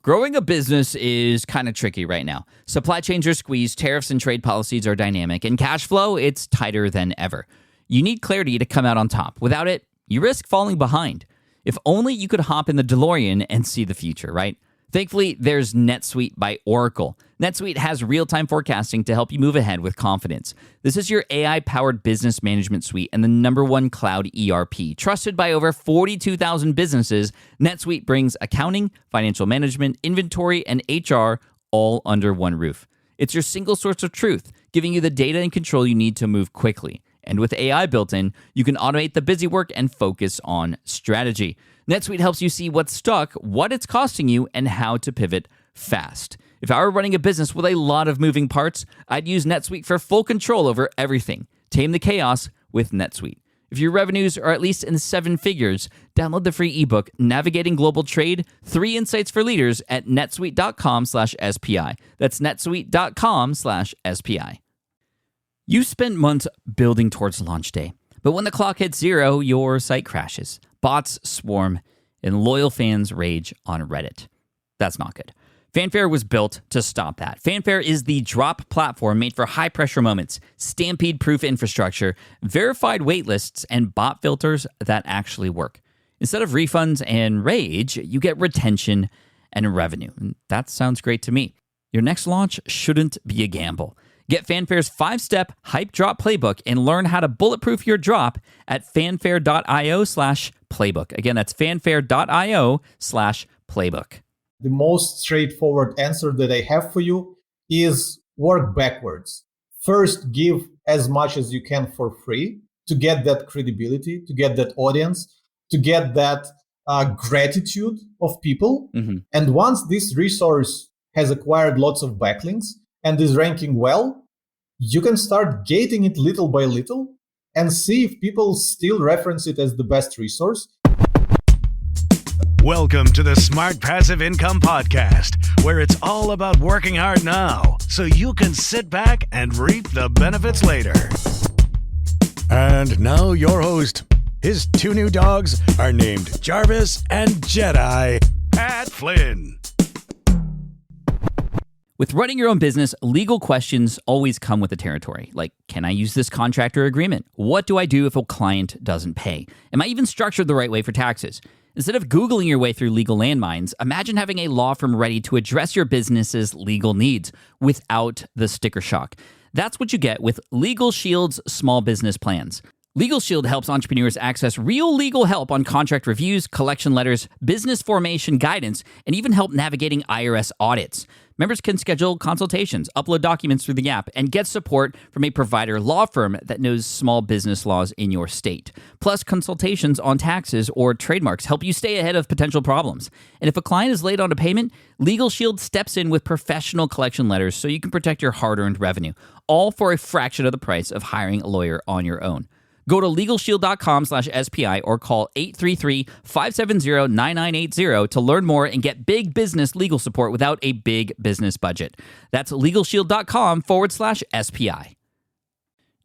Growing a business is kind of tricky right now. Supply chains are squeezed, tariffs and trade policies are dynamic, and cash flow, it's tighter than ever. You need clarity to come out on top. Without it, you risk falling behind. If only you could hop in the DeLorean and see the future, right? Thankfully, there's NetSuite by Oracle. NetSuite has real-time forecasting to help you move ahead with confidence. This is your AI-powered business management suite and the #1 cloud ERP. Trusted by over 42,000 businesses, NetSuite brings accounting, financial management, inventory, and HR all under one roof. It's your single source of truth, giving you the data and control you need to move quickly. And with AI built in, you can automate the busy work and focus on strategy. NetSuite helps you see what's stuck, what it's costing you, and how to pivot fast. If I were running a business with a lot of moving parts, I'd use NetSuite for full control over everything. Tame the chaos with NetSuite. If your revenues are at least in 7 figures, download the free ebook, Navigating Global Trade, 3 Insights for Leaders at netsuite.com/SPI. That's netsuite.com/SPI. You spent months building towards launch day, but when the clock hits 0, your site crashes. Bots swarm, and loyal fans rage on Reddit. That's not good. Fanfare was built to stop that. Fanfare is the drop platform made for high-pressure moments, stampede-proof infrastructure, verified waitlists, and bot filters that actually work. Instead of refunds and rage, you get retention and revenue. And that sounds great to me. Your next launch shouldn't be a gamble. Get Fanfare's 5-step hype drop playbook and learn how to bulletproof your drop at fanfare.io/playbook. Again, that's fanfare.io/playbook. The most straightforward answer that I have for you is work backwards. First, give as much as you can for free to get that credibility, to get that audience, to get that gratitude of people. Mm-hmm. And once this resource has acquired lots of backlinks and is ranking well, you can start gating it little by little and see if people still reference it as the best resource. Welcome to the Smart Passive Income Podcast, where it's all about working hard now so you can sit back and reap the benefits later. And now your host. His 2 new dogs are named Jarvis and Jedi, Pat Flynn. With running your own business, legal questions always come with the territory. Like, can I use this contract or agreement? What do I do if a client doesn't pay? Am I even structured the right way for taxes? Instead of Googling your way through legal landmines, imagine having a law firm ready to address your business's legal needs without the sticker shock. That's what you get with Legal Shield's small business plans. Legal Shield helps entrepreneurs access real legal help on contract reviews, collection letters, business formation guidance, and even help navigating IRS audits. Members can schedule consultations, upload documents through the app, and get support from a provider law firm that knows small business laws in your state. Plus, consultations on taxes or trademarks help you stay ahead of potential problems. And if a client is late on a payment, Legal Shield steps in with professional collection letters so you can protect your hard-earned revenue, all for a fraction of the price of hiring a lawyer on your own. Go to LegalShield.com/SPI or call 833-570-9980 to learn more and get big business legal support without a big business budget. That's LegalShield.com/SPI.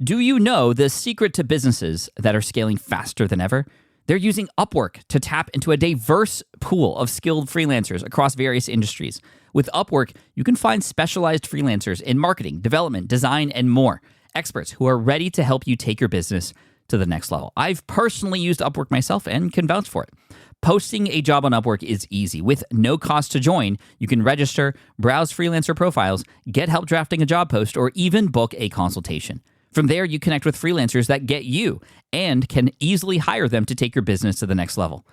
Do you know the secret to businesses that are scaling faster than ever? They're using Upwork to tap into a diverse pool of skilled freelancers across various industries. With Upwork, you can find specialized freelancers in marketing, development, design, and more. Experts who are ready to help you take your business to the next level. I've personally used Upwork myself and can vouch for it. Posting a job on Upwork is easy. With no cost to join, you can register, browse freelancer profiles, get help drafting a job post, or even book a consultation. From there, you connect with freelancers that get you and can easily hire them to take your business to the next level.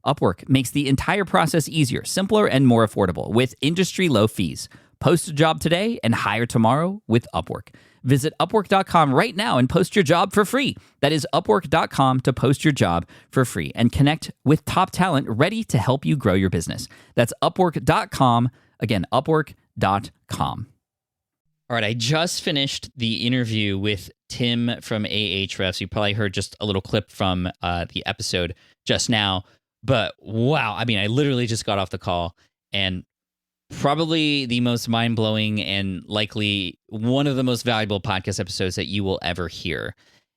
Upwork makes the entire process easier, simpler, and more affordable with industry-low fees. Post a job today and hire tomorrow with Upwork. Visit Upwork.com right now and post your job for free. That is Upwork.com to post your job for free and connect with top talent ready to help you grow your business. That's Upwork.com. Again, Upwork.com. All right, I just finished the interview with Tim from Ahrefs. You probably heard just a little clip from the episode just now. But wow, I mean, I literally just got off the call, and probably the most mind-blowing and likely one of the most valuable podcast episodes that you will ever hear.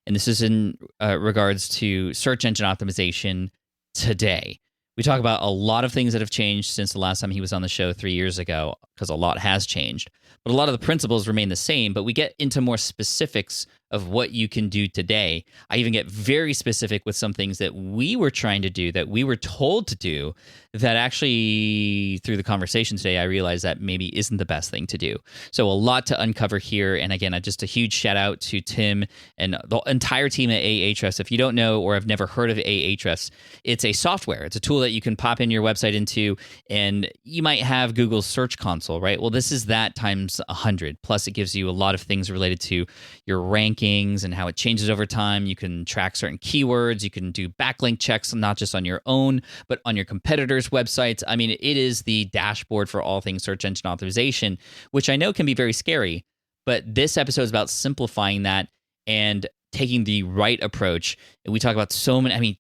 And this is in regards to search engine optimization today. We talk about a lot of things that have changed since the last time he was on the show 3 years ago, because a lot has changed. But a lot of the principles remain the same, but we get into more specifics of what you can do today. I even get very specific with some things that we were trying to do, that we were told to do, that actually, through the conversation today, I realized that maybe isn't the best thing to do. So a lot to uncover here. And again, just a huge shout out to Tim and the entire team at Ahrefs. If you don't know or have never heard of Ahrefs, it's a software. It's a tool that you can pop in your website into, and you might have Google's Search Console, right? Well, this is that times 100. Plus, it gives you a lot of things related to your rankings and how it changes over time. You can track certain keywords. You can do backlink checks, not just on your own, but on your competitors' websites. I mean, it is the dashboard for all things search engine optimization, which I know can be very scary, but this episode is about simplifying that and taking the right approach. And we talk about so many, I mean,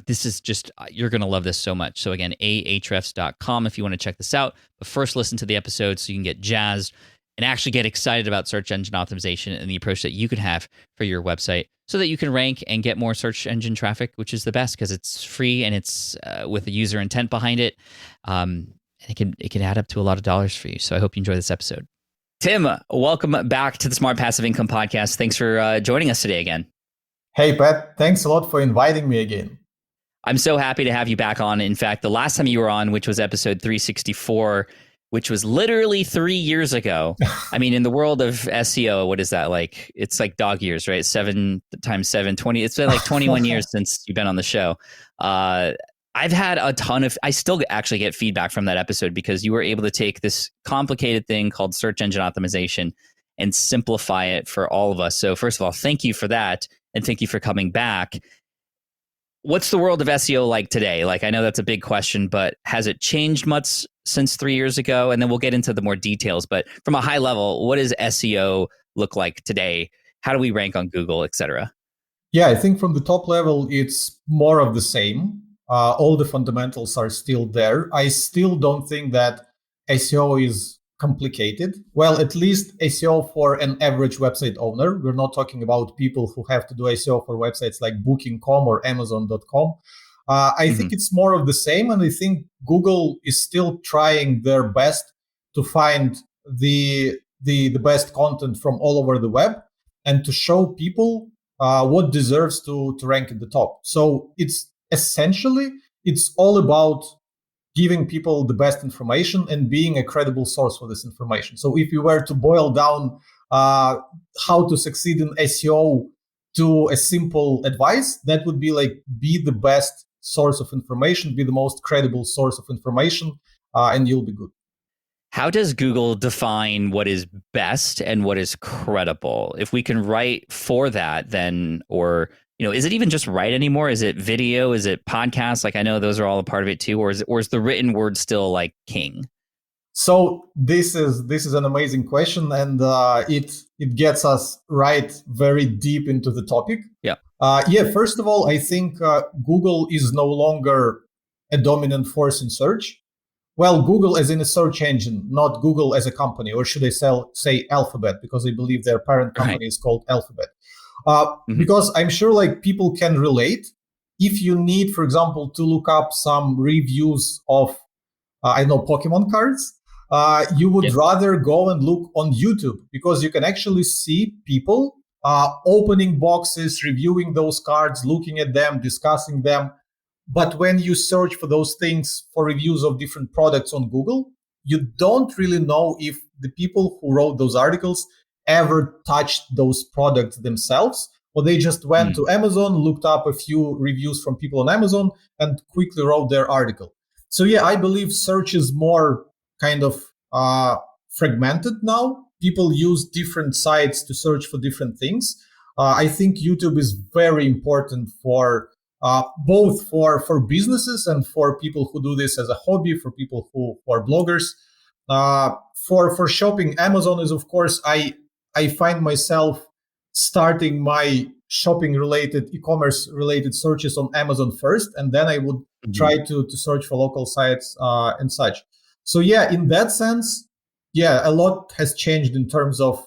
this is just, you're going to love this so much. So again, ahrefs.com if you want to check this out. But first, listen to the episode so you can get jazzed and actually get excited about search engine optimization and the approach that you could have for your website so that you can rank and get more search engine traffic, which is the best because it's free and it's with a user intent behind it. And it can add up to a lot of dollars for you. So I hope you enjoy this episode. Tim, welcome back to the Smart Passive Income Podcast. Thanks for joining us today again. Hey, Pat, thanks a lot for inviting me again. I'm so happy to have you back on. In fact, the last time you were on, which was episode 364, which was literally 3 years ago. I mean, in the world of SEO, what is that like? It's like dog years, right? 7 times 7, 20. It's been like 21 years since you've been on the show. I've had a ton of, I still actually get feedback from that episode because you were able to take this complicated thing called search engine optimization and simplify it for all of us. So first of all, thank you for that. And thank you for coming back. What's the world of SEO like today? Like, I know that's a big question, but has it changed much since 3 years ago? And then we'll get into the more details. But from a high level, what does SEO look like today? How do we rank on Google, et cetera? Yeah, I think from the top level, it's more of the same. All the fundamentals are still there. I still don't think that SEO is complicated. Well, at least SEO for an average website owner. We're not talking about people who have to do SEO for websites like Booking.com or Amazon.com. I think it's more of the same. And I think Google is still trying their best to find the best content from all over the web and to show people what deserves to rank at the top. So it's essentially, it's all about giving people the best information and being a credible source for this information. So if you were to boil down how to succeed in SEO to a simple advice, that would be like, be the best source of information, be the most credible source of information, and you'll be good. How does Google define what is best and what is credible? If we can write for that, then, or is it even just write anymore? Is it video? Is it podcasts? Like, I know those are all a part of it too, or is the written word still like king? So this is an amazing question, and it gets us right very deep into the topic. Yeah. First of all, I think Google is no longer a dominant force in search. Well, Google as in a search engine, not Google as a company, or should I say Alphabet, because I believe their parent company is called Alphabet. Because I'm sure like people can relate. If you need, for example, to look up some reviews of, Pokemon cards, you would rather go and look on YouTube because you can actually see people opening boxes, reviewing those cards, looking at them, discussing them. But when you search for those things for reviews of different products on Google, you don't really know if the people who wrote those articles ever touched those products themselves, or they just went to Amazon, looked up a few reviews from people on Amazon, and quickly wrote their article. So yeah, I believe search is more kind of fragmented now. People use different sites to search for different things. I think YouTube is very important for both for businesses and for people who do this as a hobby, for people who are bloggers. For shopping, Amazon is, of course, I find myself starting my shopping related, e-commerce related searches on Amazon first, and then I would try to search for local sites and such. So yeah, in that sense, a lot has changed in terms of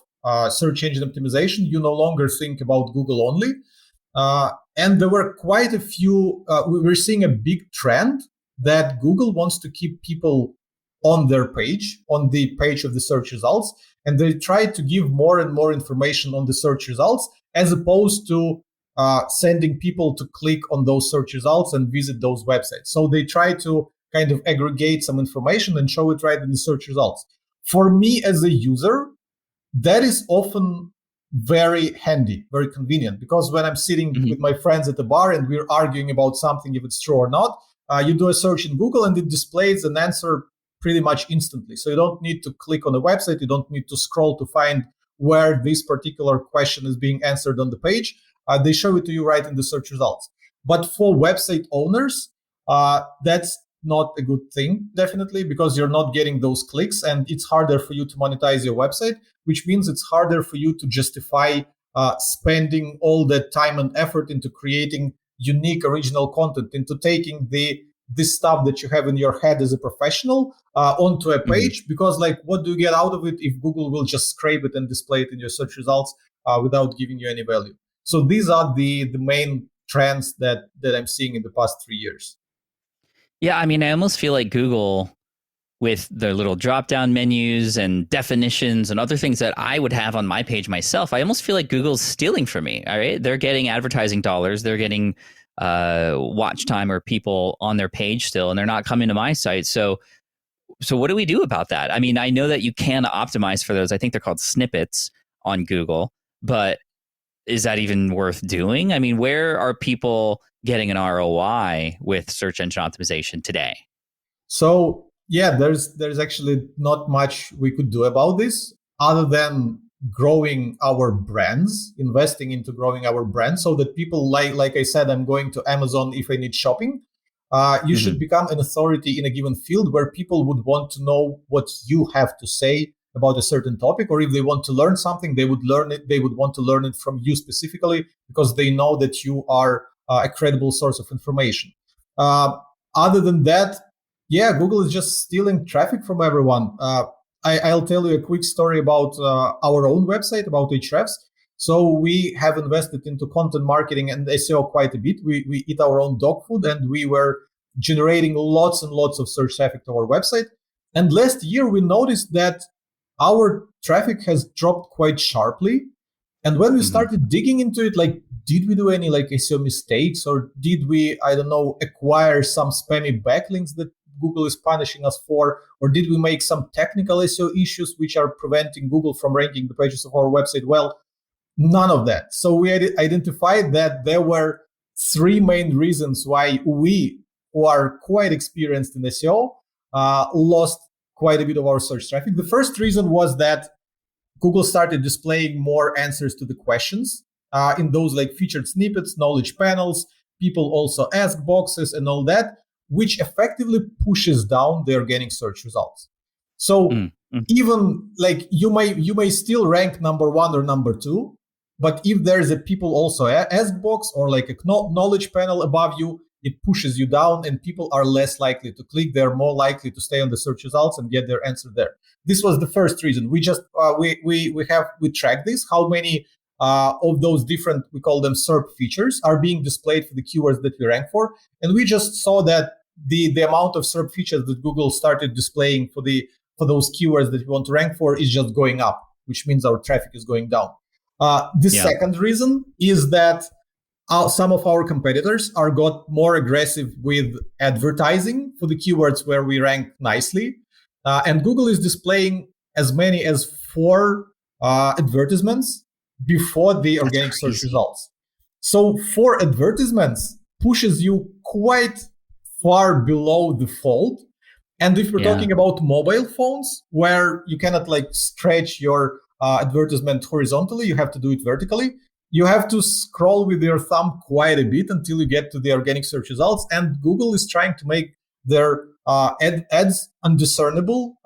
search engine optimization. You no longer think about Google only. And there were quite a few, we were seeing a big trend that Google wants to keep people on their page, on the page of the search results, and they try to give more and more information on the search results as opposed to sending people to click on those search results and visit those websites. So they try to kind of aggregate some information and show it right in the search results. For me as a user, that is often very handy, very convenient, because when I'm sitting with my friends at the bar and we're arguing about something, if it's true or not, you do a search in Google and it displays an answer pretty much instantly. So you don't need to click on the website. You don't need to scroll to find where this particular question is being answered on the page. They show it to you right in the search results. But for website owners, that's not a good thing, definitely, because you're not getting those clicks and it's harder for you to monetize your website, which means it's harder for you to justify spending all that time and effort into creating unique original content, into taking this stuff that you have in your head as a professional onto a page, because like, what do you get out of it if Google will just scrape it and display it in your search results without giving you any value? So these are the main trends that I'm seeing in the past 3 years. Yeah, I mean, I almost feel like Google, with their little drop-down menus and definitions and other things that I would have on my page myself, I almost feel like Google's stealing from me. All right, they're getting advertising dollars, they're getting watch time or people on their page still, and they're not coming to my site. So what do we do about that? I mean, I know that you can optimize for those. I think they're called snippets on Google, but is that even worth doing? I mean, where are people getting an ROI with search engine optimization today? So yeah, there's actually not much we could do about this other than growing our brands, investing into growing our brand, so that people, like I said, I'm going to Amazon if I need shopping. You should become an authority in a given field where people would want to know what you have to say about a certain topic, or if they want to learn something, they would learn it. They would want to learn it from you specifically because they know that you are a credible source of information. Other than that, yeah, Google is just stealing traffic from everyone. I'll tell you a quick story about our own website, about Ahrefs. So we have invested into content marketing and SEO quite a bit. We eat our own dog food, and we were generating lots and lots of search traffic to our website. And last year, we noticed that our traffic has dropped quite sharply. And when we started digging into it, like, did we do any like SEO mistakes, or did we, I don't know, acquire some spammy backlinks that Google is punishing us for, or did we make some technical SEO issues which are preventing Google from ranking the pages of our website? Well, none of that. So we identified that there were three main reasons why we, who are quite experienced in SEO, lost quite a bit of our search traffic. The first reason was that Google started displaying more answers to the questions in those like featured snippets, knowledge panels. People also ask boxes and all that, which effectively pushes down the organic search results. So even like you may still rank number one or number two, but if there's a people also ask box or like a knowledge panel above you, it pushes you down and people are less likely to click. They're more likely to stay on the search results and get their answer there. This was the first reason. We just we track this, how many of those different, we call them SERP features, are being displayed for the keywords that we rank for. And we just saw that the amount of SERP features that Google started displaying for those keywords that we want to rank for is just going up, which means our traffic is going down. Second reason is that some of our competitors got more aggressive with advertising for the keywords where we rank nicely. And Google is displaying as many as 4 advertisements before the organic search results. So 4 advertisements pushes you quite far below the fold. And if we're talking about mobile phones, where you cannot like stretch your advertisement horizontally, you have to do it vertically. You have to scroll with your thumb quite a bit until you get to the organic search results. And Google is trying to make their ads undiscernible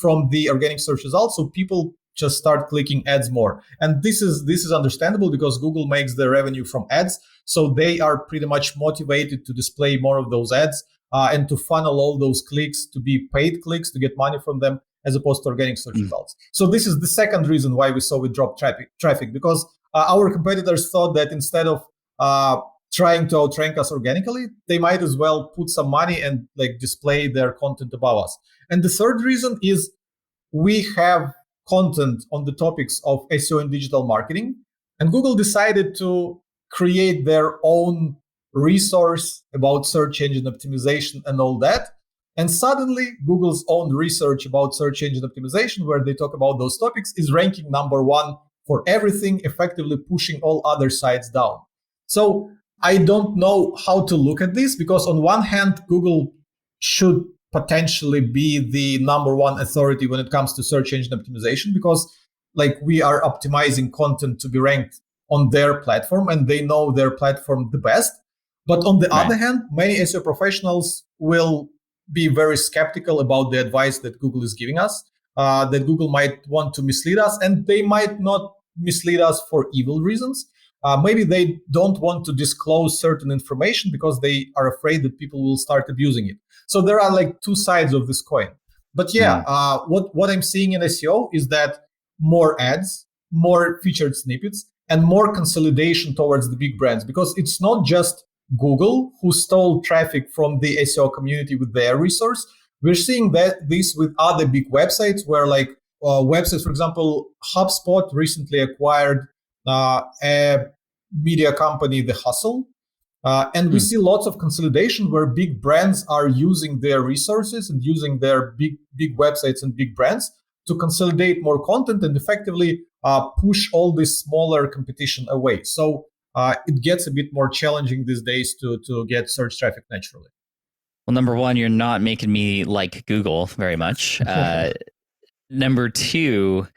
from the organic search results, so people just start clicking ads more. And this is understandable because Google makes their revenue from ads, so they are pretty much motivated to display more of those ads and to funnel all those clicks to be paid clicks to get money from them, as opposed to organic search results. So this is the second reason why we saw we dropped traffic, because our competitors thought that instead of trying to outrank us organically, they might as well put some money and like display their content above us. And the third reason is we have content on the topics of SEO and digital marketing, and Google decided to create their own resource about search engine optimization and all that. And suddenly Google's own research about search engine optimization, where they talk about those topics, is ranking number one for everything, effectively pushing all other sites down. So I don't know how to look at this, because on one hand, Google should potentially be the number one authority when it comes to search engine optimization, because like we are optimizing content to be ranked on their platform and they know their platform the best. But on the other hand, many SEO professionals will be very skeptical about the advice that Google is giving us, that Google might want to mislead us, and they might not mislead us for evil reasons. Maybe they don't want to disclose certain information because they are afraid that people will start abusing it. So there are like two sides of this coin. But what I'm seeing in SEO is that more ads, more featured snippets, and more consolidation towards the big brands, because it's not just Google who stole traffic from the SEO community with their resource. We're seeing that this with other big websites, where like websites, for example, HubSpot recently acquired a media company, The Hustle. And we see lots of consolidation where big brands are using their resources and using their big websites and big brands to consolidate more content and effectively push all this smaller competition away. So it gets a bit more challenging these days to get search traffic naturally. Well, number one, you're not making me like Google very much. Number two,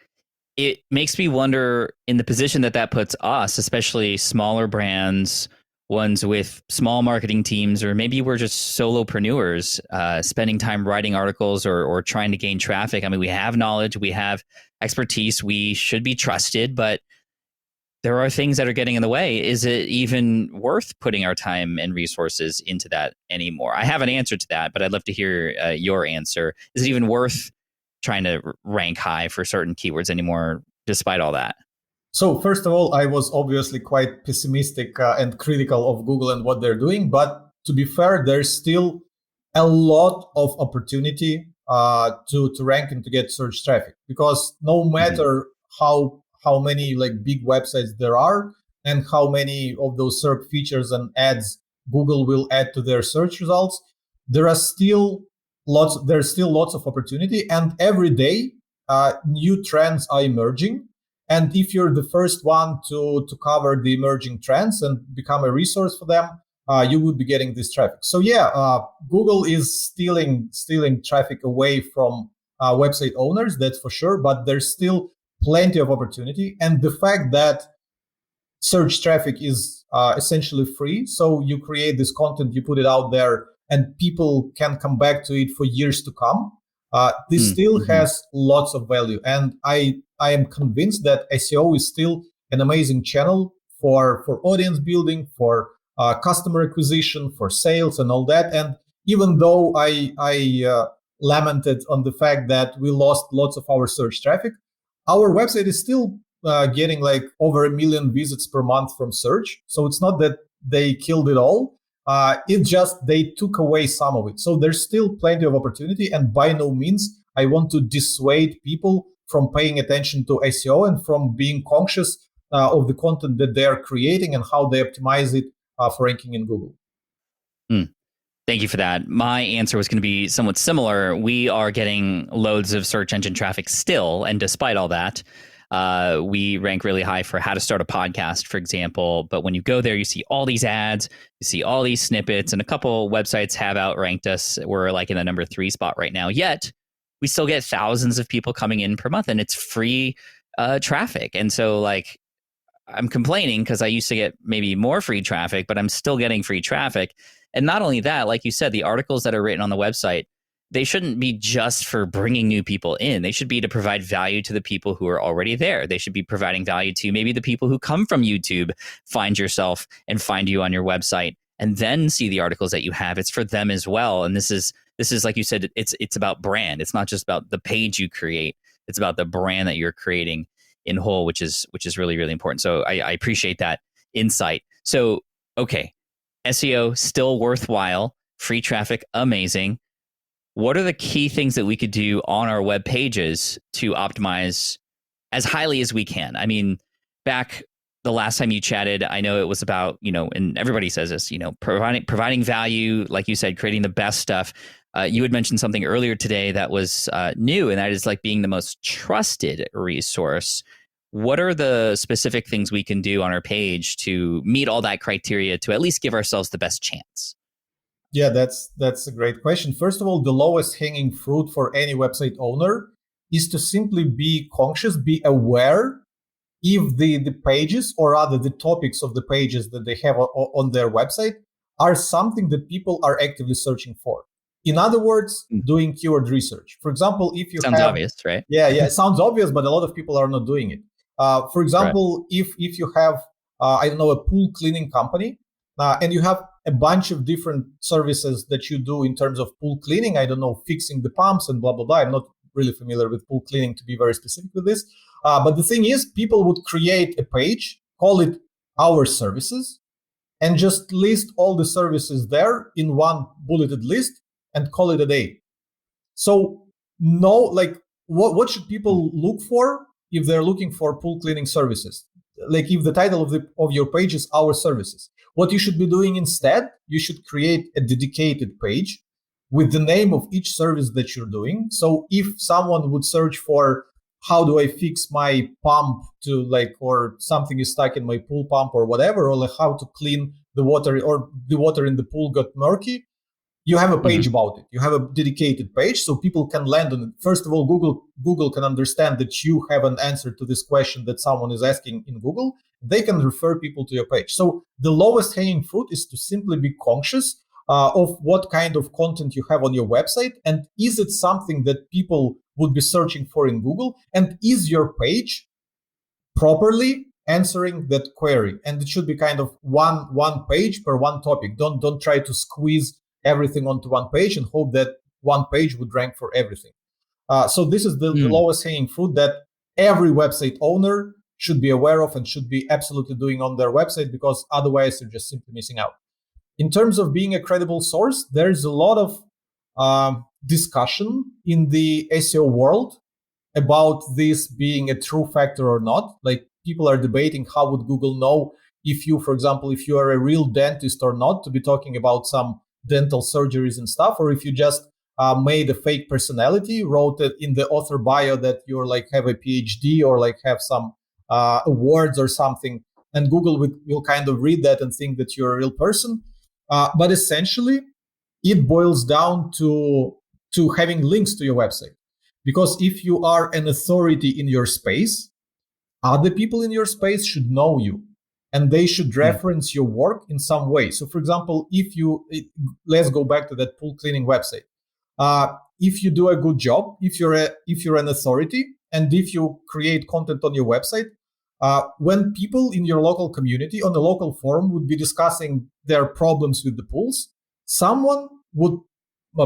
it makes me wonder in the position that puts us, especially smaller brands, ones with small marketing teams, or maybe we're just solopreneurs spending time writing articles or trying to gain traffic. I mean, we have knowledge, we have expertise, we should be trusted, but there are things that are getting in the way. Is it even worth putting our time and resources into that anymore? I have an answer to that, but I'd love to hear your answer. Is it even worth trying to rank high for certain keywords anymore, despite all that? So first of all, I was obviously quite pessimistic and critical of Google and what they're doing. But to be fair, there's still a lot of opportunity to rank and to get search traffic, because no matter how many like big websites there are and how many of those SERP features and ads Google will add to their search results, there's still lots of opportunity, and every day new trends are emerging. And if you're the first one to cover the emerging trends and become a resource for them, you would be getting this traffic. So Google is stealing traffic away from website owners, that's for sure, but there's still plenty of opportunity. And the fact that search traffic is essentially free, so you create this content, you put it out there, and people can come back to it for years to come. This still has lots of value. And I am convinced that SEO is still an amazing channel for audience building, for customer acquisition, for sales and all that. And even though I lamented on the fact that we lost lots of our search traffic, our website is still getting like over 1 million visits per month from search. So it's not that they killed it all. It's just they took away some of it. So there's still plenty of opportunity. And by no means I want to dissuade people from paying attention to SEO and from being conscious of the content that they are creating and how they optimize it for ranking in Google. Thank you for that. My answer was going to be somewhat similar. We are getting loads of search engine traffic still. And despite all that, we rank really high for how to start a podcast, for example. But when you go there, you see all these ads, you see all these snippets, and a couple websites have outranked us. We're like in the number 3 spot right now. Yet we still get thousands of people coming in per month, and it's free traffic. And so like I'm complaining because I used to get maybe more free traffic, but I'm still getting free traffic. And not only that, like you said, the articles that are written on the website, they shouldn't be just for bringing new people in. They should be to provide value to the people who are already there. They should be providing value to maybe the people who come from YouTube, find yourself and find you on your website, and then see the articles that you have. It's for them as well. And this is like you said, it's about brand. It's not just about the page you create. It's about the brand that you're creating in whole, which is really, really important. So I appreciate that insight. So, okay. SEO still worthwhile, free traffic amazing. What are the key things that we could do on our web pages to optimize as highly as we can? I mean, back the last time you chatted, I know it was about, and everybody says this, providing value, like you said, creating the best stuff. You had mentioned something earlier today that was new, and that is like being the most trusted resource. What are the specific things we can do on our page to meet all that criteria to at least give ourselves the best chance? Yeah, that's a great question. First of all, the lowest hanging fruit for any website owner is to simply be conscious, be aware if the pages, or rather the topics of the pages that they have on their website, are something that people are actively searching for. In other words, doing keyword research. For example, if you sounds obvious, right? Yeah, it sounds obvious, but a lot of people are not doing it. For example, right. if you have, I don't know, a pool cleaning company, and you have a bunch of different services that you do in terms of pool cleaning, I don't know, fixing the pumps and blah, blah, blah. I'm not really familiar with pool cleaning to be very specific with this. But the thing is, people would create a page, call it Our Services, and just list all the services there in one bulleted list and call it a day. So what should people look for if they're looking for pool cleaning services? Like if the title of your page is Our Services, what you should be doing instead, you should create a dedicated page with the name of each service that you're doing. So if someone would search for how do I fix my pump or something is stuck in my pool pump or whatever, or like how to clean the water, or the water in the pool got murky, you have a page about it. You have a dedicated page so people can land on it. First of all, Google can understand that you have an answer to this question that someone is asking in Google. They can refer people to your page. So the lowest hanging fruit is to simply be conscious of what kind of content you have on your website, and is it something that people would be searching for in Google, and is your page properly answering that query? And it should be kind of one page per one topic. Don't try to squeeze everything onto one page and hope that one page would rank for everything. So this is the lowest hanging fruit that every website owner should be aware of and should be absolutely doing on their website, because otherwise you're just simply missing out. In terms of being a credible source, there's a lot of discussion in the SEO world about this being a true factor or not. Like, people are debating how would Google know if you, for example, if you are a real dentist or not, to be talking about some dental surgeries and stuff, or if you just made a fake personality, wrote it in the author bio that you're like have a PhD or like have some awards or something, and Google will kind of read that and think that you're a real person. But essentially, it boils down to having links to your website. Because if you are an authority in your space, other people in your space should know you, and they should reference your work in some way. So, for example, let's go back to that pool cleaning website. If you do a good job, if you're an authority, and if you create content on your website, when people in your local community on the local forum would be discussing their problems with the pools, someone would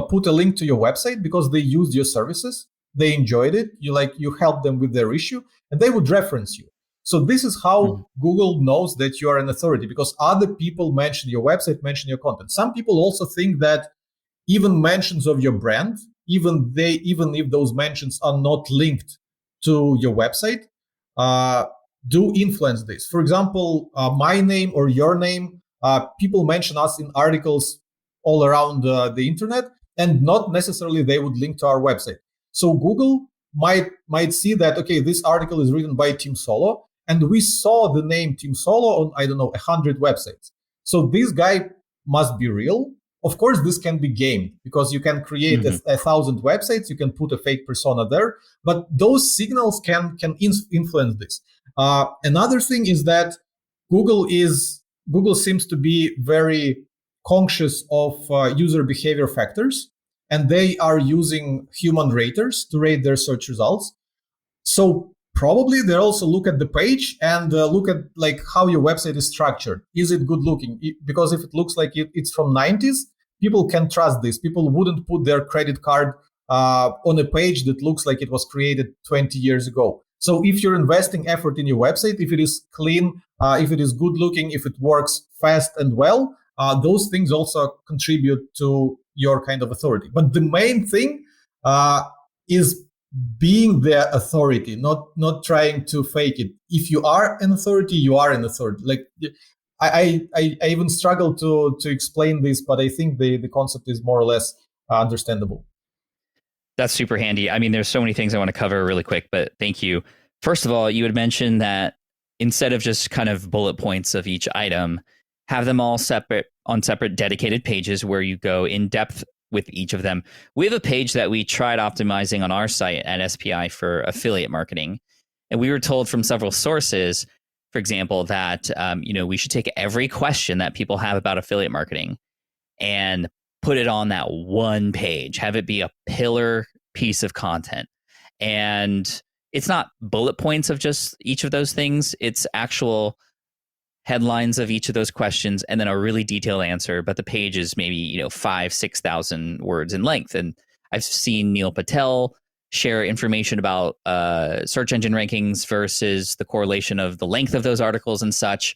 put a link to your website because they used your services, they enjoyed it, you helped them with their issue, and they would reference you. So this is how Google knows that you are an authority, because other people mention your website, mention your content. Some people also think that even mentions of your brand, even if those mentions are not linked to your website, do influence this. For example, my name or your name, people mention us in articles all around the internet, and not necessarily they would link to our website. So Google might see that, okay, this article is written by Tim Soulo, and we saw the name Tim Soulo on, 100 websites. So this guy must be real. Of course, this can be gamed, because you can create 1,000 websites, you can put a fake persona there, but those signals can influence this. Another thing is that Google seems to be very conscious of user behavior factors, and they are using human raters to rate their search results. So probably they also look at the page and look at like how your website is structured. Is it good looking? Because if it looks like it's from 90s, people can trust this. People wouldn't put their credit card on a page that looks like it was created 20 years ago. So if you're investing effort in your website, if it is clean, if it is good looking, if it works fast and well, those things also contribute to your kind of authority. But the main thing is being the authority, not trying to fake it. If you are an authority, you are an authority. Like I even struggle to explain this, but I think the concept is more or less understandable. That's super handy. I mean, there's so many things I want to cover really quick, but thank you. First of all, you had mentioned that instead of just kind of bullet points of each item, have them all separate on separate dedicated pages where you go in depth with each of them. We have a page that we tried optimizing on our site at SPI for affiliate marketing. And we were told from several sources, for example, that we should take every question that people have about affiliate marketing and put it on that one page, have it be a pillar piece of content. And it's not bullet points of just each of those things. It's actual headlines of each of those questions and then a really detailed answer. But the page is maybe 5,000-6,000 words in length. And I've seen Neil Patel share information about search engine rankings versus the correlation of the length of those articles and such.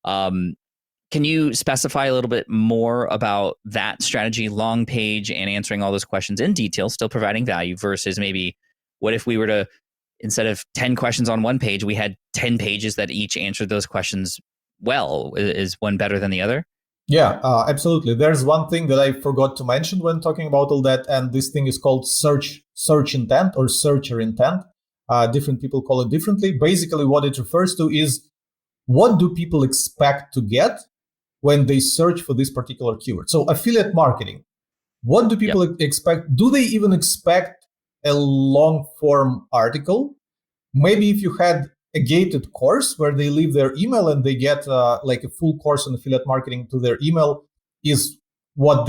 Can you specify a little bit more about that strategy, long page and answering all those questions in detail, still providing value, versus maybe what if we were to, instead of 10 questions on one page, we had 10 pages that each answered those questions well? Is one better than the other? Yeah, absolutely. There's one thing that I forgot to mention when talking about all that, and this thing is called search intent or searcher intent. Different people call it differently. Basically, what it refers to is what do people expect to get when they search for this particular keyword. So affiliate marketing, what do people expect? Do they even expect a long form article? Maybe if you had a gated course where they leave their email and they get like a full course on affiliate marketing to their email is what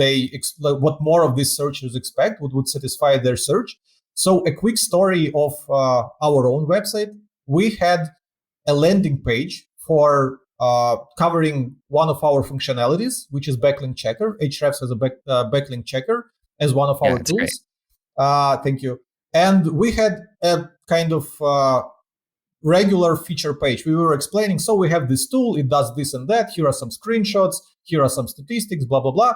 what more of these searchers expect, what would satisfy their search. So a quick story of our own website. We had a landing page for covering one of our functionalities, which is backlink checker. Ahrefs has a backlink checker as one of our tools. Thank you. And we had a kind of regular feature page. We were explaining, so we have this tool, it does this and that. Here are some screenshots. Here are some statistics, blah, blah, blah.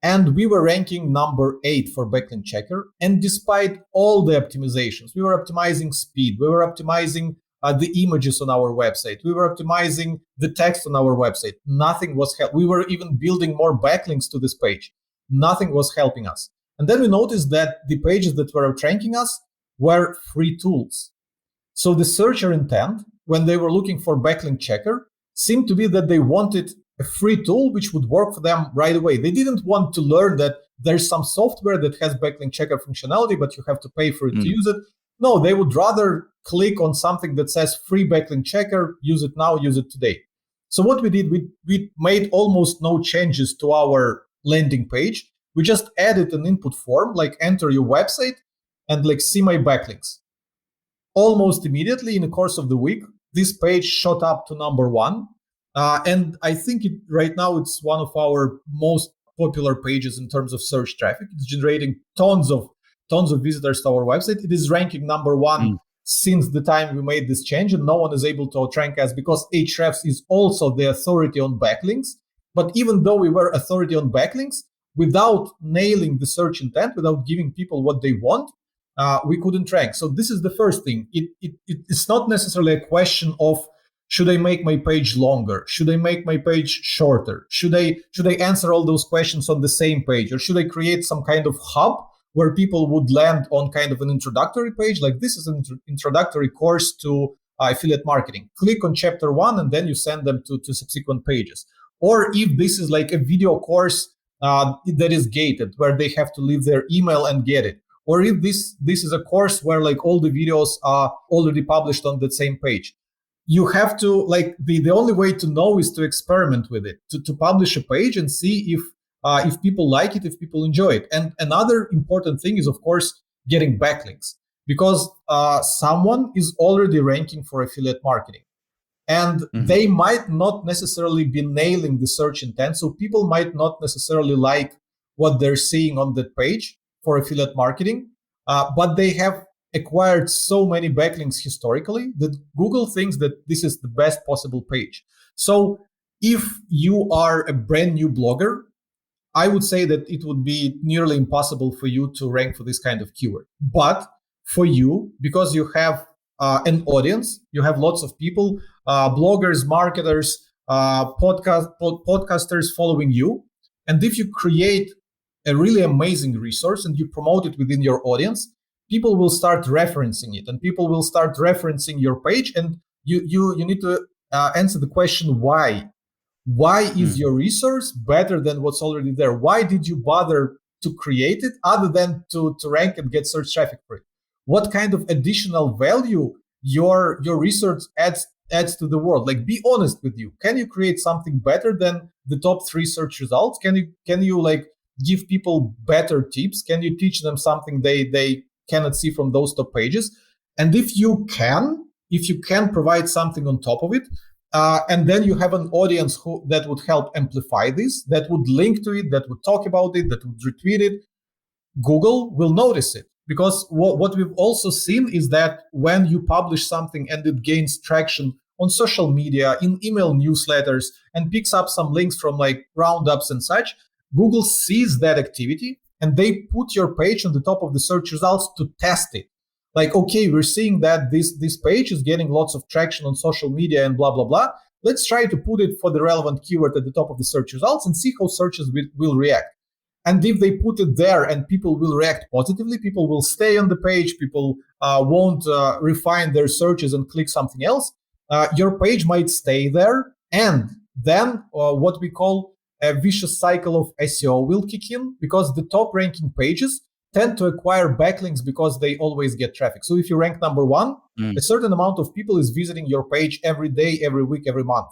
And we were ranking number 8 for backlink checker. And despite all the optimizations, we were optimizing speed. We were optimizing the images on our website. We were optimizing the text on our website. Nothing was helping. We were even building more backlinks to this page. Nothing was helping us. And then we noticed that the pages that were outranking us were free tools. So the searcher intent, when they were looking for backlink checker, seemed to be that they wanted a free tool which would work for them right away. They didn't want to learn that there's some software that has backlink checker functionality, but you have to pay for it to use it. No, they would rather click on something that says free backlink checker, use it now, use it today. So what we did, we made almost no changes to our landing page. We just added an input form, like enter your website and like see my backlinks. Almost immediately in the course of the week, this page shot up to number 1. And I think right now it's one of our most popular pages in terms of search traffic. It's generating tons of visitors to our website. It is ranking number 1 since the time we made this change, and no one is able to outrank us because Ahrefs is also the authority on backlinks. But even though we were authority on backlinks, without nailing the search intent, without giving people what they want, we couldn't rank. So this is the first thing. It's not necessarily a question of should I make my page longer? Should I make my page shorter? Should I answer all those questions on the same page? Or should I create some kind of hub where people would land on kind of an introductory page? Like this is an introductory course to affiliate marketing. Click on chapter 1 and then you send them to subsequent pages. Or if this is like a video course that is gated, where they have to leave their email and get it. Or if this is a course where like all the videos are already published on the same page. You have to like the only way to know is to experiment with it, to publish a page and see if people like it, if people enjoy it. And another important thing is, of course, getting backlinks, because someone is already ranking for affiliate marketing. And they might not necessarily be nailing the search intent. So people might not necessarily like what they're seeing on that page for affiliate marketing, but they have acquired so many backlinks historically that Google thinks that this is the best possible page. So if you are a brand new blogger, I would say that it would be nearly impossible for you to rank for this kind of keyword. But for you, because you have an audience, you have lots of people, bloggers, marketers, podcasters following you. And if you create a really amazing resource and you promote it within your audience, people will start referencing it and people will start referencing your page. And you need to answer the question, why? Why is your resource better than what's already there? Why did you bother to create it other than to rank and get search traffic for it? What kind of additional value your research adds to the world? Like, be honest with you. Can you create something better than the top 3 search results? Can you like give people better tips? Can you teach them something they cannot see from those top pages? And if you can provide something on top of it, and then you have an audience that would help amplify this, that would link to it, that would talk about it, that would retweet it, Google will notice it. Because what we've also seen is that when you publish something and it gains traction on social media, in email newsletters, and picks up some links from like roundups and such, Google sees that activity and they put your page on the top of the search results to test it. Like, okay, we're seeing that this page is getting lots of traction on social media and blah, blah, blah. Let's try to put it for the relevant keyword at the top of the search results and see how searches will react. And if they put it there and people will react positively, people will stay on the page, people won't refine their searches and click something else, your page might stay there. And then what we call a vicious cycle of SEO will kick in, because the top ranking pages tend to acquire backlinks because they always get traffic. So if you rank number 1, a certain amount of people is visiting your page every day, every week, every month.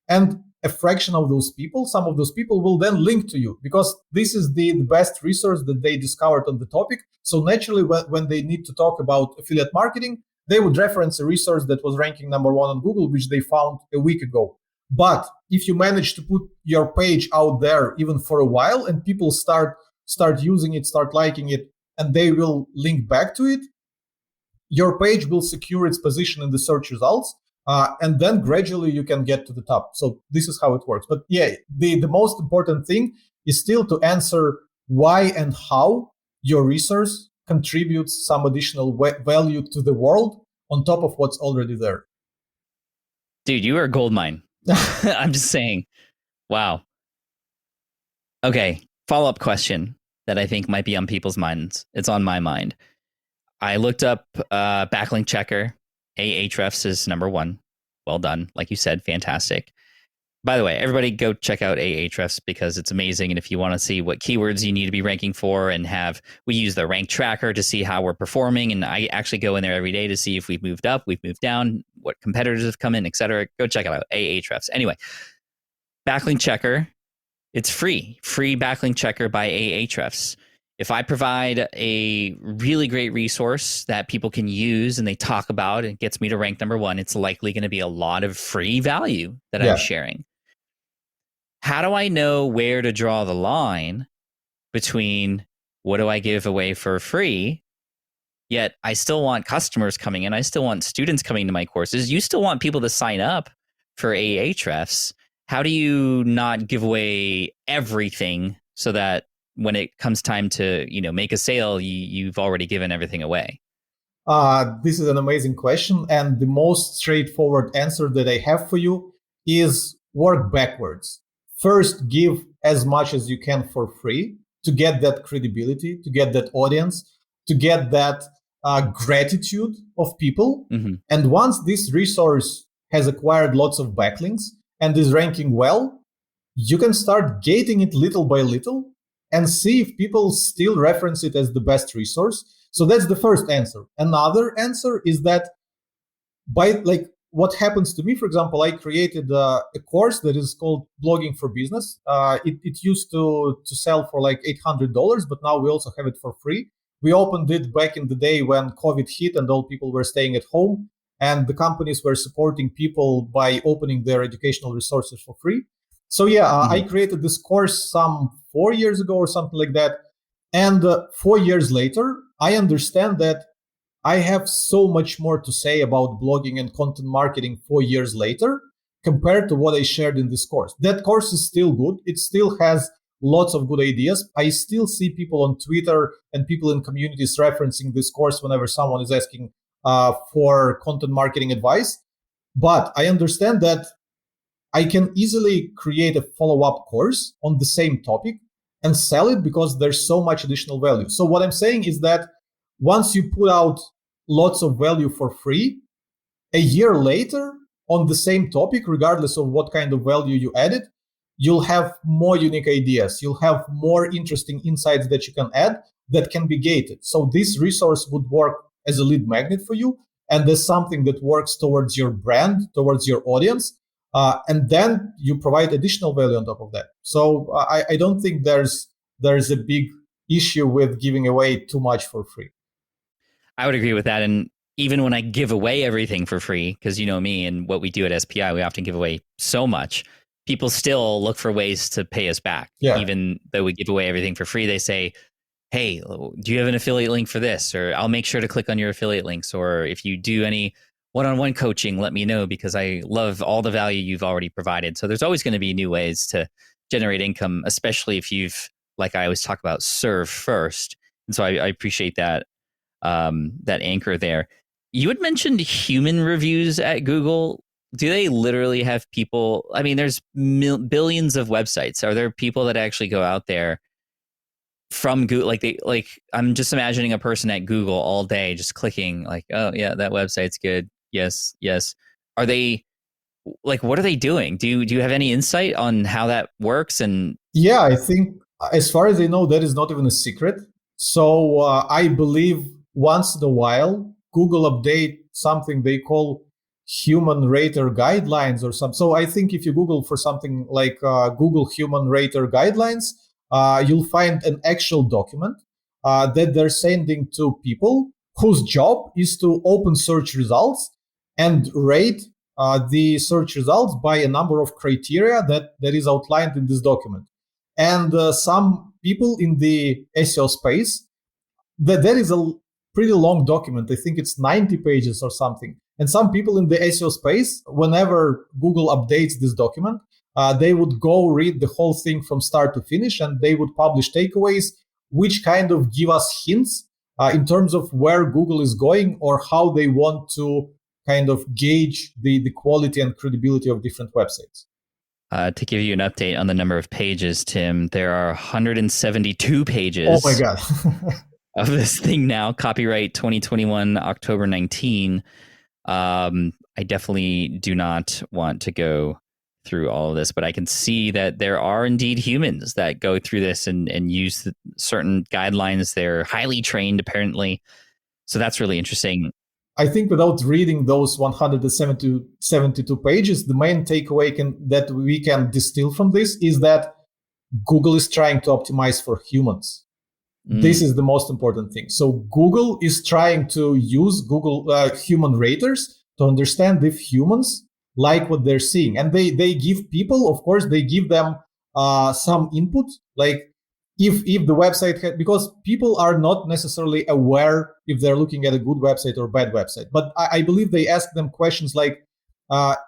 And a fraction of those people, some of those people will then link to you because this is the best resource that they discovered on the topic. So naturally, when they need to talk about affiliate marketing, they would reference a resource that was ranking number 1 on Google, which they found a week ago. But if you manage to put your page out there even for a while and people start using it, start liking it, and they will link back to it, your page will secure its position in the search results. And then gradually you can get to the top. So this is how it works. But yeah, the most important thing is still to answer why and how your resource contributes some additional value to the world on top of what's already there. Dude, you are a gold mine. I'm just saying. Wow. Okay. Follow-up question that I think might be on people's minds. It's on my mind. I looked up backlink checker. Ahrefs is number 1. Well done. Like you said, fantastic. By the way, everybody go check out Ahrefs because it's amazing. And if you want to see what keywords you need to be ranking for we use the rank tracker to see how we're performing. And I actually go in there every day to see if we've moved up, we've moved down, what competitors have come in, etc. Go check it out, Ahrefs. Anyway, backlink checker, it's free backlink checker by Ahrefs. If I provide a really great resource that people can use and they talk about, it gets me to rank number 1, it's likely going to be a lot of free value that I'm sharing. How do I know where to draw the line between what do I give away for free, yet I still want customers coming in, I still want students coming to my courses, you still want people to sign up for Ahrefs. How do you not give away everything so that when it comes time to, make a sale, you've already given everything away? This is an amazing question. And the most straightforward answer that I have for you is work backwards. First, give as much as you can for free to get that credibility, to get that audience, to get that gratitude of people. Mm-hmm. And once this resource has acquired lots of backlinks and is ranking well, you can start gating it little by little and see if people still reference it as the best resource. So that's the first answer. Another answer is that what happens to me, for example, I created a course that is called Blogging for Business. It used to sell for like $800, but now we also have it for free. We opened it back in the day when COVID hit and all people were staying at home, and the companies were supporting people by opening their educational resources for free. So I created this course some 4 years ago or something like that. And 4 years later, I understand that I have so much more to say about blogging and content marketing 4 years later. compared to what I shared in this course. That course is still good. It still has lots of good ideas. I still see people on Twitter and people in communities referencing this course whenever someone is asking for content marketing advice. But I understand that I can easily create a follow-up course on the same topic and sell it because there's so much additional value. So what I'm saying is that once you put out lots of value for free, a year later on the same topic, regardless of what kind of value you added, you'll have more unique ideas. You'll have more interesting insights that you can add that can be gated. So this resource would work as a lead magnet for you and as something that works towards your brand, towards your audience. And then you provide additional value on top of that. So I don't think there's a big issue with giving away too much for free. I would agree with that. And even when I give away everything for free, because you know me and what we do at SPI, we often give away so much. People still look for ways to pay us back. Yeah. Even though we give away everything for free, they say, hey, do you have an affiliate link for this? Or I'll make sure to click on your affiliate links. Or if you do any one-on-one coaching, let me know because I love all the value you've already provided. So there's always going to be new ways to generate income, especially if you've, like I always talk about, serve first. And so I appreciate that that anchor there. You had mentioned human reviews at Google. Do they literally have people? I mean, there's billions of websites. Are there people that actually go out there from Google? I'm just imagining a person at Google all day just clicking like, oh yeah, that website's good. Yes, yes. Are they like, what are they doing? Do you have any insight on how that works? And yeah, I think as far as I know, that is not even a secret. So I believe once in a while, Google update something they call human rater guidelines or something. So I think if you Google for something like Google human rater guidelines, you'll find an actual document that they're sending to people whose job is to open search results and rate the search results by a number of criteria that is outlined in this document. And some people in the SEO space, that is a pretty long document. I think it's 90 pages or something. And some people in the SEO space, whenever Google updates this document, they would go read the whole thing from start to finish, and they would publish takeaways, which kind of give us hints in terms of where Google is going or how they want to kind of gauge the quality and credibility of different websites. To give you an update on the number of pages, Tim, there are 172 pages. Oh my God. Of this thing now, copyright 2021, October 19. I definitely do not want to go through all of this, but I can see that there are indeed humans that go through this and use certain guidelines. They're highly trained, apparently. So that's really interesting. I think without reading those 172 pages, the main takeaway that we can distill from this is that Google is trying to optimize for humans. This is the most important thing. So Google is trying to use Google human raters to understand if humans like what they're seeing. And they give people, of course, they give them some input, like if the website, because people are not necessarily aware if they're looking at a good website or bad website. But I believe they ask them questions like,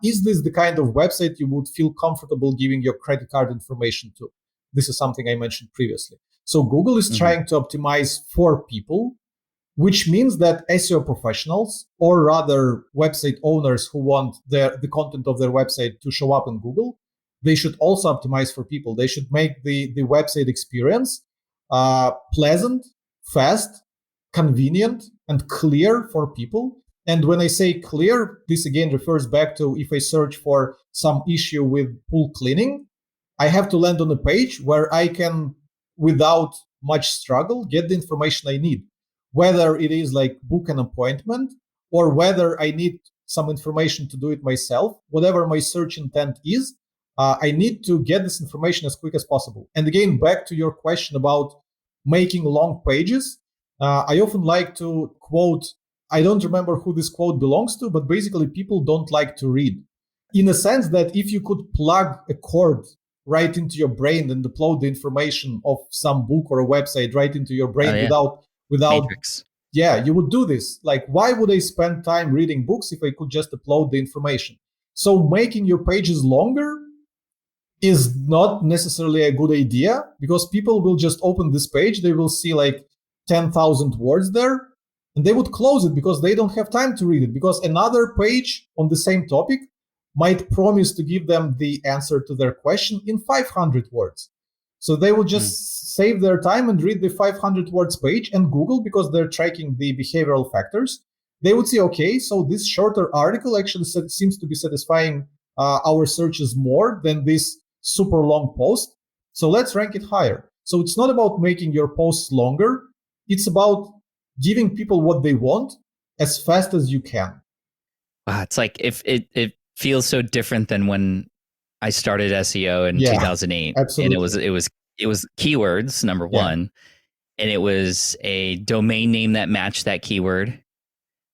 is this the kind of website you would feel comfortable giving your credit card information to? This is something I mentioned previously. So Google is trying to optimize for people, which means that SEO professionals, or rather website owners who want the content of their website to show up in Google, they should also optimize for people. They should make the website experience pleasant, fast, convenient, and clear for people. And when I say clear, this again refers back to if I search for some issue with pool cleaning, I have to land on a page where I can, without much struggle, get the information I need, whether it is like book an appointment or whether I need some information to do it myself. Whatever my search intent is, I need to get this information as quick as possible. And again, back to your question about making long pages, I often like to quote, I don't remember who this quote belongs to, but basically people don't like to read. In a sense that if you could plug a cord right into your brain and upload the information of some book or a website right into your brain without Matrix. Yeah, you would do this. Like, why would I spend time reading books if I could just upload the information? So making your pages longer is not necessarily a good idea, because people will just open this page, they will see like 10,000 words there, and they would close it because they don't have time to read it, because another page on the same topic might promise to give them the answer to their question in 500 words. So they will just save their time and read the 500 words page, and Google, because they're tracking the behavioral factors, they would see, okay, so this shorter article actually seems to be satisfying our searches more than this super long post. So let's rank it higher. So it's not about making your posts longer. It's about giving people what they want as fast as you can. Wow, it's like if it feels so different than when I started SEO in 2008. Absolutely. And it was keywords, number one, and it was a domain name that matched that keyword.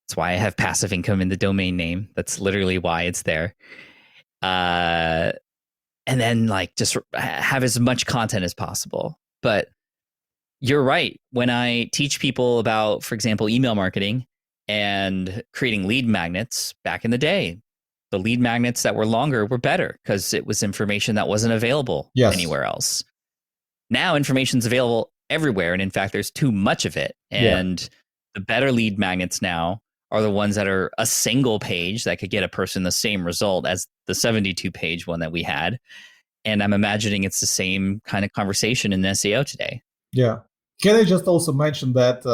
That's why I have passive income in the domain name. That's literally why it's there. And then like just have as much content as possible. But you're right. When I teach people about, for example, email marketing and creating lead magnets back in the day, the lead magnets that were longer were better because it was information that wasn't available anywhere else. Now information's available everywhere. And in fact, there's too much of it. And the better lead magnets now are the ones that are a single page that could get a person the same result as the 72 page one that we had. And I'm imagining it's the same kind of conversation in SEO today. Yeah. Can I just also mention that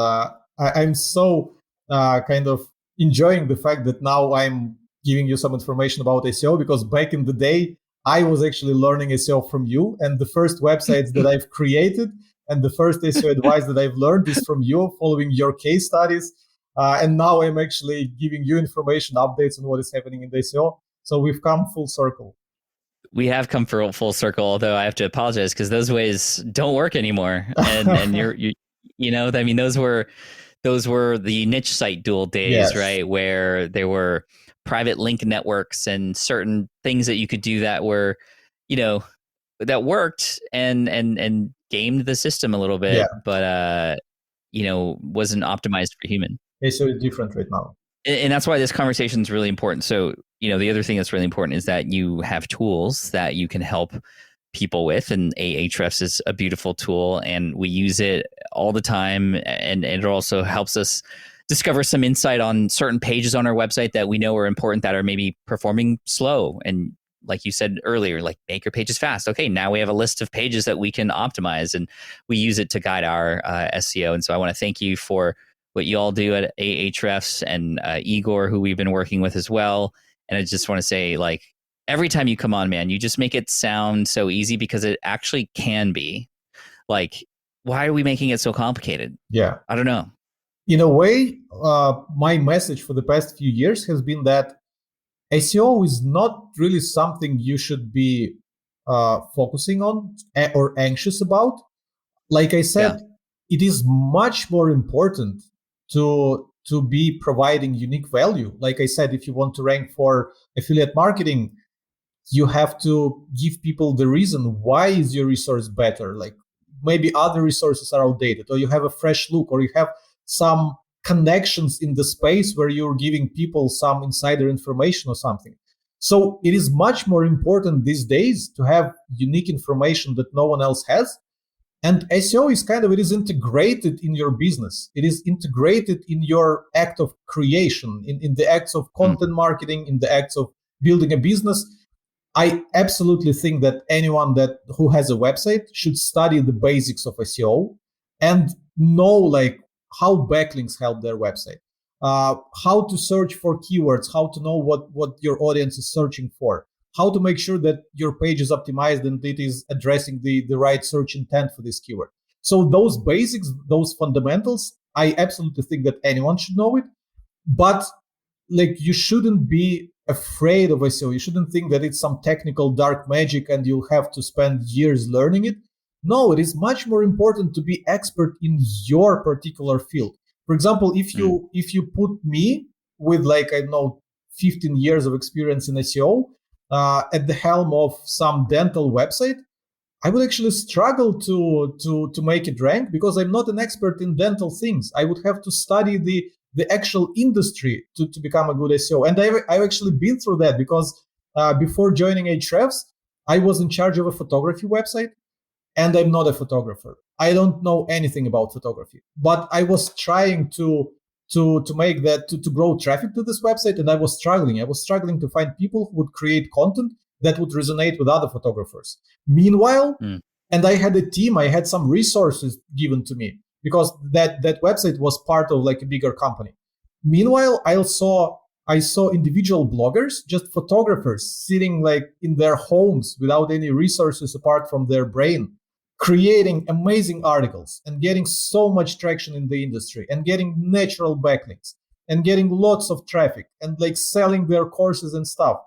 I'm so kind of enjoying the fact that now I'm giving you some information about SEO, because back in the day, I was actually learning SEO from you. And the first websites that I've created and the first SEO advice that I've learned is from you, following your case studies. And now I'm actually giving you information, updates on what is happening in the SEO. So we've come full circle. We have come full circle, although I have to apologize because those ways don't work anymore. And you know, I mean, those were the niche site dual days, right? Where there were private link networks and certain things that you could do that were, you know, that worked and gamed the system a little bit, but you know, wasn't optimized for human. SEO is different right now. And that's why this conversation is really important. So, you know, the other thing that's really important is that you have tools that you can help people with, and Ahrefs is a beautiful tool, and we use it all the time. And it also helps us discover some insight on certain pages on our website that we know are important that are maybe performing slow. And like you said earlier, like make your pages fast. Okay, now we have a list of pages that we can optimize, and we use it to guide our SEO. And so I want to thank you for what you all do at Ahrefs, and Igor, who we've been working with as well. And I just want to say, like, every time you come on, man, you just make it sound so easy, because it actually can be. Like, why are we making it so complicated? Yeah. I don't know. In a way, my message for the past few years has been that SEO is not really something you should be focusing on or anxious about. Like I said, it is much more important to be providing unique value. Like I said, if you want to rank for affiliate marketing, you have to give people the reason why is your resource better. Like maybe other resources are outdated, or you have a fresh look, or you have some connections in the space where you're giving people some insider information or something. So it is much more important these days to have unique information that no one else has. And SEO is it is integrated in your business. It is integrated in your act of creation, in the acts of content marketing, in the acts of building a business. I absolutely think that anyone who has a website should study the basics of SEO and know like how backlinks help their website, how to search for keywords, how to know what your audience is searching for, how to make sure that your page is optimized and it is addressing the right search intent for this keyword. So those basics, those fundamentals, I absolutely think that anyone should know it. But like, you shouldn't be afraid of SEO. You shouldn't think that it's some technical dark magic and you'll have to spend years learning it. No, it is much more important to be expert in your particular field. For example, if you put me with 15 years of experience in SEO at the helm of some dental website, I would actually struggle to make it rank, because I'm not an expert in dental things. I would have to study the actual industry to become a good SEO. And I've actually been through that, because before joining Ahrefs, I was in charge of a photography website, and I'm not a photographer. I don't know anything about photography, but I was trying to make that to grow traffic to this website, and I was struggling. I was struggling to find people who would create content that would resonate with other photographers. Meanwhile, and I had a team, I had some resources given to me because that website was part of like a bigger company. Meanwhile, I saw individual bloggers, just photographers sitting like in their homes without any resources apart from their brain, creating amazing articles and getting so much traction in the industry and getting natural backlinks and getting lots of traffic and like selling their courses and stuff.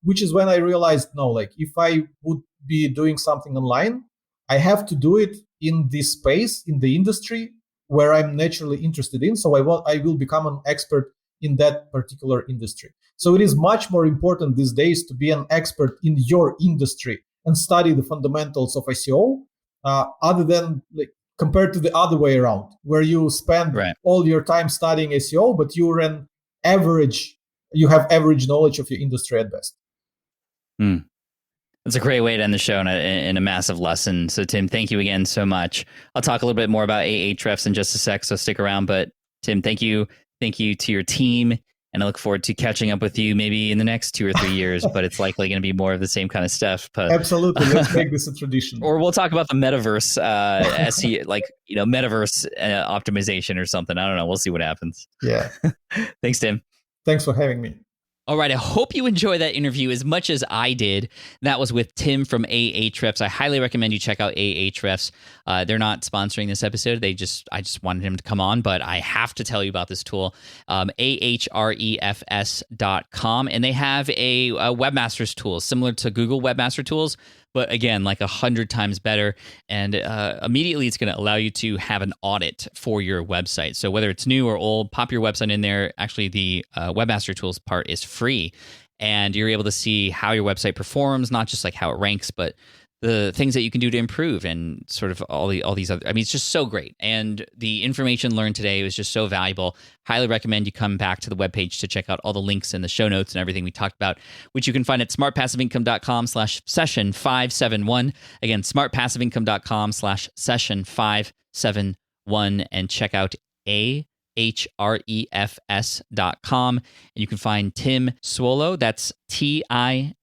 Which is when I realized, no, like if I would be doing something online, I have to do it in this space, in the industry where I'm naturally interested in. So I will become an expert in that particular industry. So it is much more important these days to be an expert in your industry and study the fundamentals of SEO, other than like compared to the other way around, where you spend all your time studying SEO, but you have average knowledge of your industry at best. That's a great way to end the show in a massive lesson. So Tim, thank you again so much. I'll talk a little bit more about Ahrefs in just a sec, so stick around. But Tim, thank you to your team. And I look forward to catching up with you maybe in the next 2 or 3 years, but it's likely going to be more of the same kind of stuff. But absolutely, let's make this a tradition. Or we'll talk about the metaverse, metaverse optimization or something. I don't know. We'll see what happens. Yeah. Thanks, Tim. Thanks for having me. All right, I hope you enjoyed that interview as much as I did. That was with Tim from Ahrefs. I highly recommend you check out Ahrefs. They're not sponsoring this episode. I just wanted him to come on, but I have to tell you about this tool, ahrefs.com. And they have a webmaster's tool similar to Google Webmaster Tools, but again, like 100 times better. And immediately it's going to allow you to have an audit for your website. So whether it's new or old, pop your website in there. Actually, the Webmaster Tools part is free. And you're able to see how your website performs, not just like how it ranks, but the things that you can do to improve and sort of all these other, I mean, it's just so great. And the information learned today was just so valuable. Highly recommend you come back to the webpage to check out all the links and the show notes and everything we talked about, which you can find at smartpassiveincome.com/session571. Again, smartpassiveincome.com/session571 and check out ahrefs.com. And you can find Tim Soulo. That's TIMSUOLO.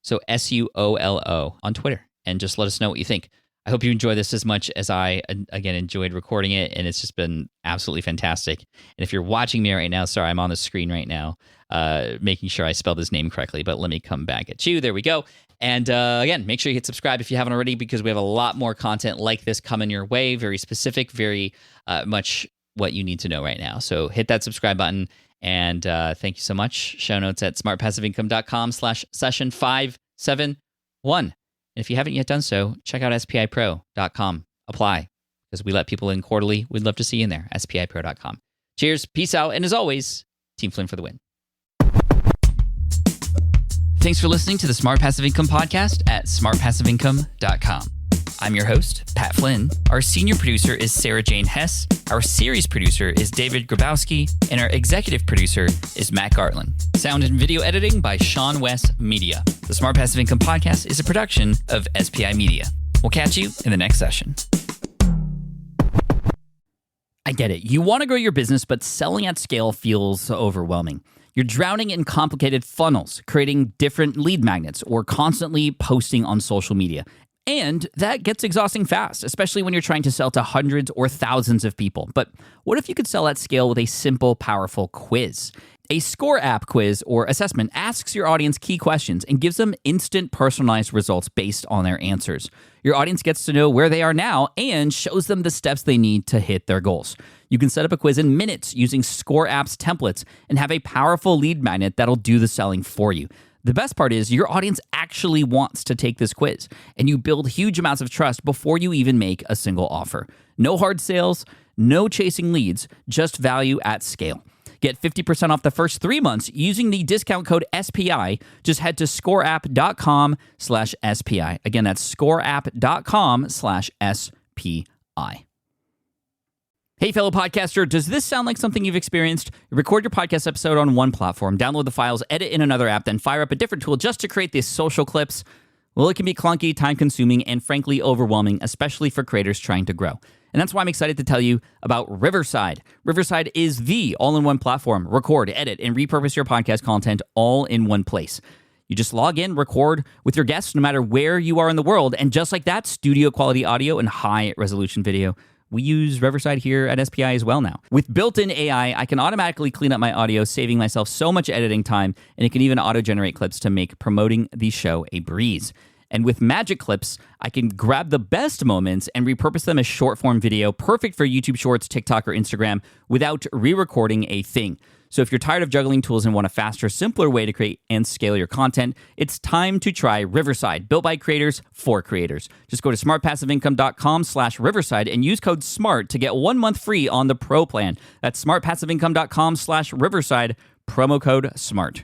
So SUOLO on Twitter, and just let us know what you think. I hope you enjoy this as much as I, again, enjoyed recording it, and it's just been absolutely fantastic. And if you're watching me right now, sorry, I'm on the screen right now, making sure I spelled his name correctly, but let me come back at you. There we go. And again, make sure you hit subscribe if you haven't already, because we have a lot more content like this coming your way, very specific, very much what you need to know right now. So hit that subscribe button. And thank you so much. Show notes at smartpassiveincome.com/session571. And if you haven't yet done so, check out spipro.com. Apply, because we let people in quarterly. We'd love to see you in there. spipro.com. Cheers, peace out, and as always, Team Flynn for the win. Thanks for listening to the Smart Passive Income podcast at smartpassiveincome.com. I'm your host, Pat Flynn. Our senior producer is Sarah Jane Hess. Our series producer is David Grabowski. And our executive producer is Matt Gartland. Sound and video editing by Sean West Media. The Smart Passive Income podcast is a production of SPI Media. We'll catch you in the next session. I get it. You want to grow your business, but selling at scale feels overwhelming. You're drowning in complicated funnels, creating different lead magnets, or constantly posting on social media. And that gets exhausting fast, especially when you're trying to sell to hundreds or thousands of people. But what if you could sell at scale with a simple, powerful quiz? A score app quiz or assessment asks your audience key questions and gives them instant personalized results based on their answers. Your audience gets to know where they are now and shows them the steps they need to hit their goals. You can set up a quiz in minutes using Score App's templates and have a powerful lead magnet that'll do the selling for you. The best part is your audience actually wants to take this quiz, and you build huge amounts of trust before you even make a single offer. No hard sales, no chasing leads, just value at scale. Get 50% off the first 3 months using the discount code SPI. Just head to scoreapp.com/SPI. Again, that's scoreapp.com/SPI. Hey, Hey, fellow podcaster, does this sound like something you've experienced? You record your podcast episode on one platform, download the files, edit in another app, then fire up a different tool just to create these social clips. Well, it can be clunky, time-consuming, and frankly overwhelming, especially for creators trying to grow. And that's why I'm excited to tell you about Riverside. Riverside is the all-in-one platform. Record, edit, and repurpose your podcast content all in one place. You just log in, record with your guests no matter where you are in the world, and just like that, studio-quality audio and high-resolution video. We use Riverside here at SPI as well now. With built-in AI, I can automatically clean up my audio, saving myself so much editing time, and it can even auto-generate clips to make promoting the show a breeze. And with Magic Clips, I can grab the best moments and repurpose them as short-form video, perfect for YouTube Shorts, TikTok, or Instagram, without re-recording a thing. So if you're tired of juggling tools and want a faster, simpler way to create and scale your content, it's time to try Riverside, built by creators for creators. Just go to smartpassiveincome.com/Riverside and use code SMART to get 1 month free on the Pro plan. That's smartpassiveincome.com/Riverside, promo code SMART.